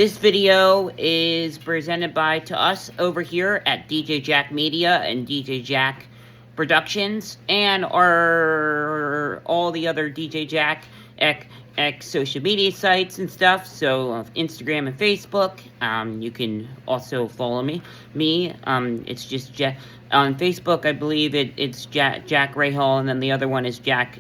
This video is presented to us over here at DJ Jack Media and DJ Jack Productions, and all the other DJ Jack X social media sites and stuff. So Instagram and Facebook. You can also follow me. It's just Jack on Facebook. I believe it's Jack Rahal, and then the other one is Jack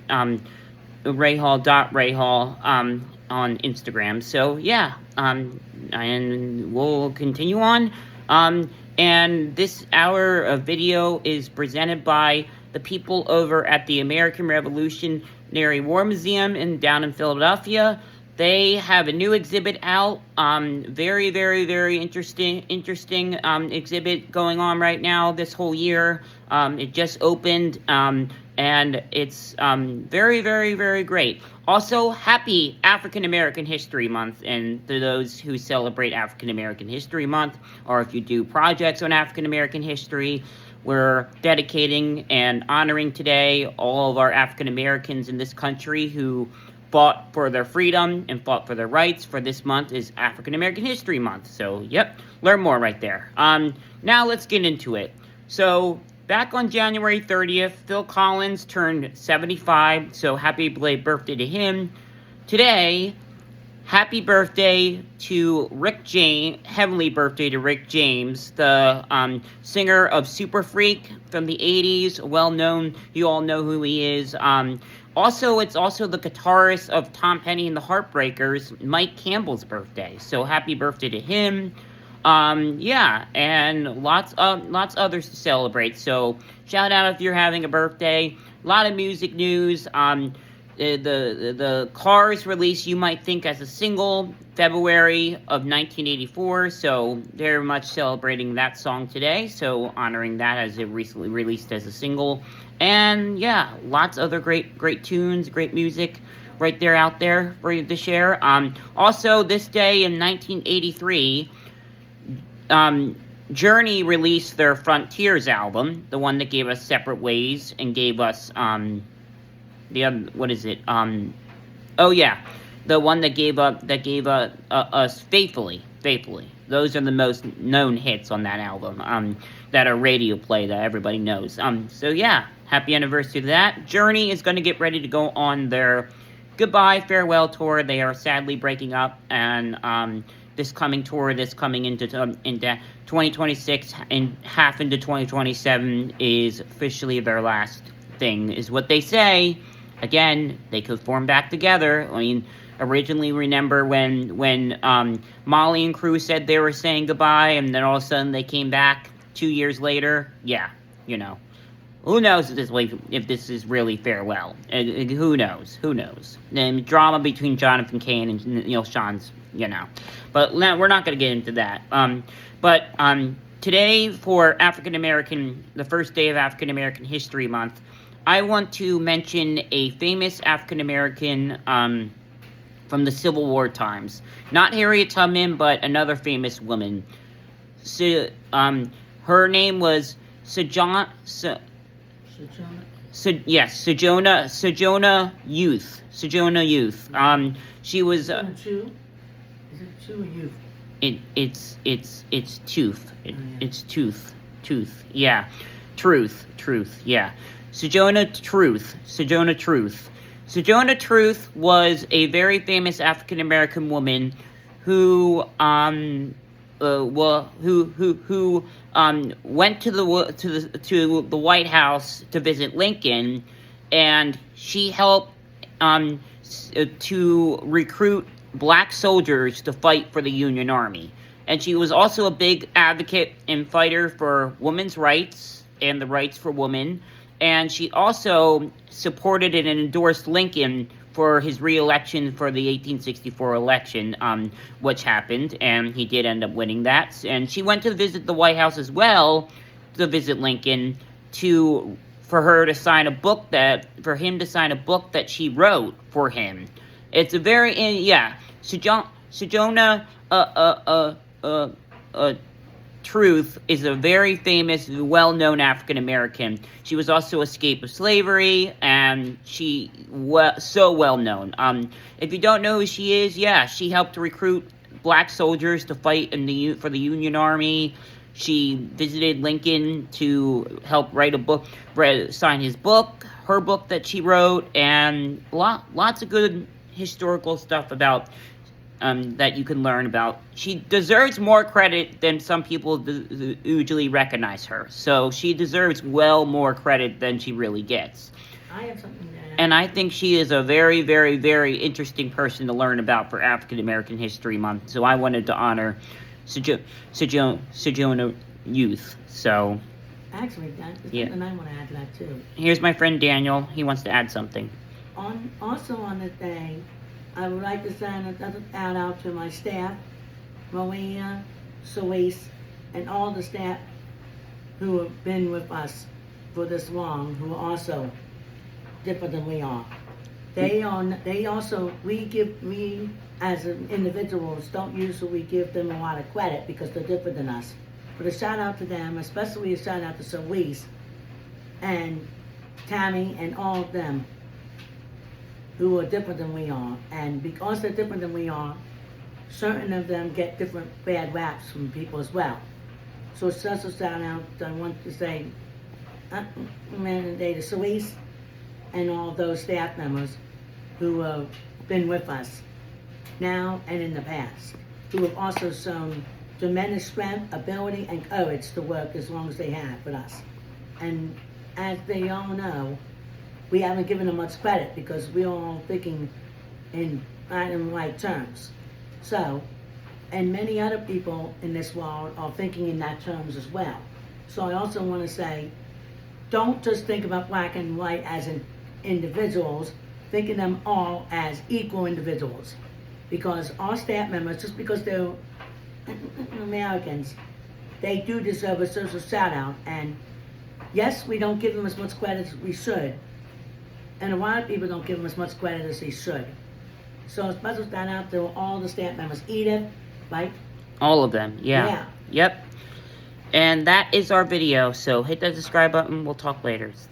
Rahal.Rahal on Instagram. So yeah, and we'll continue on. And this hour of video is presented by the people over at the American Revolutionary War Museum down in Philadelphia. They have a new exhibit out. Very, very, very interesting exhibit going on right now this whole year. It just opened, and it's very, very, very great. Also, happy African American History Month, and to those who celebrate African American History Month, or if you do projects on African American history, we're dedicating and honoring today all of our African Americans in this country who fought for their freedom and fought for their rights. For this month is African American History Month. So, yep, learn more right there. Now let's get into it. So, back on January 30th, Phil Collins turned 75, so happy belated birthday to him. Today, happy birthday to Rick James, heavenly birthday to Rick James, the singer of Super Freak from the 80s, well-known, you all know who he is. Also, it's also the guitarist of Tom Petty and the Heartbreakers, Mike Campbell's birthday, so happy birthday to him. Yeah, and lots others to celebrate. So shout out if you're having a birthday. A lot of music news. The Cars release You Might Think as a single, February of 1984. So very much celebrating that song today. So honoring that as it recently released as a single. And yeah, lots of other great tunes, great music right there out there for you to share. Also this day in 1983. Journey released their Frontiers album, the one that gave us Separate Ways and gave us, the other, what is it? Oh yeah, the one that gave us Faithfully. Those are the most known hits on that album, that are radio play that everybody knows. So yeah, happy anniversary to that. Journey is going to get ready to go on their goodbye, farewell tour. They are sadly breaking up, and, this coming into 2026 and half into 2027 is officially their last thing, is what they say. Again, they could form back together. I mean, originally, remember when Molly and crew said they were saying goodbye, and then all of a sudden they came back 2 years later? Yeah, you know. Who knows if this is really farewell? Who knows? And drama between Jonathan Cain and Neil Sean's, you know. But we're not going to get into that. But today, for the first day of African American History Month, I want to mention a famous African American from the Civil War times. Not Harriet Tubman, but another famous woman. So, her name was Sojourner Youth. She was. Is it two or youth? It's tooth. It's tooth. Yeah, truth. Yeah, Sojourner Truth. Sojourner Truth was a very famous African American woman who went to the White House to visit Lincoln, and she helped to recruit black soldiers to fight for the Union Army. And she was also a big advocate and fighter for women's rights and the rights for women. And she also supported and endorsed Lincoln for his re-election for the 1864 election, which happened, and he did end up winning that. And she went to visit the White House as well, to visit Lincoln, for him to sign a book that she wrote for him. It's a very, Sojourner Truth is a very famous, well-known African-American. She was also escaped of slavery, and so well-known. If you don't know who she is, yeah, she helped to recruit black soldiers to fight for the Union Army. She visited Lincoln to help write a book, sign his book, her book that she wrote, and lots of good historical stuff about that you can learn about. She deserves more credit than some people usually recognize her. So she deserves well more credit than she really gets. I have something to add. And I think she is a very, very, very interesting person to learn about for African American History Month. So I wanted to honor Sojourner Youth. So Actually, there's Yeah. something I want to add to that too. here's my friend Daniel. He wants to add something. Also on the day, I would like to send a shout out to my staff, Rowena, Sois, and all the staff who have been with us for this long, who are also different than we are. We as individuals don't usually give them a lot of credit because they're different than us. But a shout out to them, especially a shout out to Sois and Tammy and all of them who are different than we are. And because they're different than we are, certain of them get different bad raps from people as well. So it's just a shout out. I want to say, man, and day to Sois and all those staff members who have been with us now and in the past, who have also shown tremendous strength, ability, and courage to work as long as they have with us. And as they all know, we haven't given them much credit because we're all thinking in black and white terms. So, and many other people in this world are thinking in that terms as well. So I also want to say, don't just think about black and white as individuals, think of them all as equal individuals. Because our staff members, just because they're Americans, they do deserve a social shout out. And yes, we don't give them as much credit as we should. And a lot of people don't give them as much credit as they should. So a special shout out to all the staff members. Edith, right? All of them, yeah. Yeah. Yep. And that is our video. So hit that subscribe button. We'll talk later.